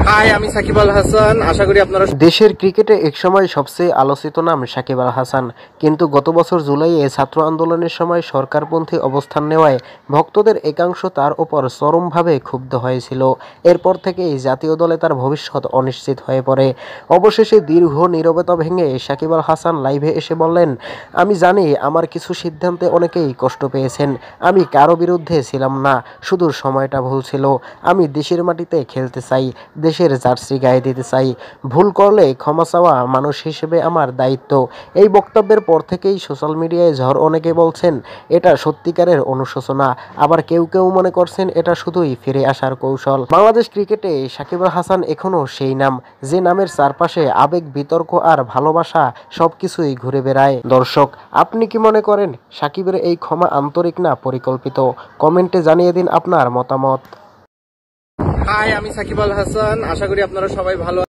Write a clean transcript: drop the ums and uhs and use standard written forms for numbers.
High, আমি সাকিব আল হাসান। আশা করি আপনারা দেশের ক্রিকেটে একসময় সবচেয়ে আলোচিত নাম সাকিব আল হাসান, কিন্তু গত বছর জুলাইয়ে ছাত্র আন্দোলনের সময় সরকারপন্থী অবস্থান নেওয়ায় ভক্তদের একাংশ তার ওপর চরমভাবে ক্ষুব্ধ হয়েছিল। এরপর থেকেই জাতীয় দলে তার ভবিষ্যৎ অনিশ্চিত হয়ে পড়ে। অবশেষে দীর্ঘ নীরবতা ভেঙে সাকিব আল হাসান লাইভে এসে বললেন, আমি জানি আমার কিছু সিদ্ধান্তে অনেকেই কষ্ট পেয়েছেন। আমি কারো বিরুদ্ধে ছিলাম না, শুধু সময়টা ভুল ছিল। আমি দেশের মাটিতে খেলতে চাই, দেশের জার্সি গায়ে দিতে চাই। ভুল করলে ক্ষমা চাওয়া মানুষ হিসেবে আমার দায়িত্ব। এই বক্তব্যের পর থেকেই সোশ্যাল মিডিয়ায় ঝড়। অনেকে বলছেন এটা সত্যিকারের অনুশোচনা, আবার কেউ কেউ মনে করছেন এটা শুধুই ফিরে আসার কৌশল। বাংলাদেশ ক্রিকেটে সাকিব আল হাসান এখনও সেই নাম, যে নামের চারপাশে আবেগ, বিতর্ক আর ভালোবাসা সবকিছুই ঘুরে বেড়ায়। দর্শক, আপনি কি মনে করেন সাকিবের এই ক্ষমা আন্তরিক না পরিকল্পিত? কমেন্টে জানিয়ে দিন আপনার মতামত। হাই, আমি সাকিব আল হাসান। আশা করি আপনারা সবাই ভালো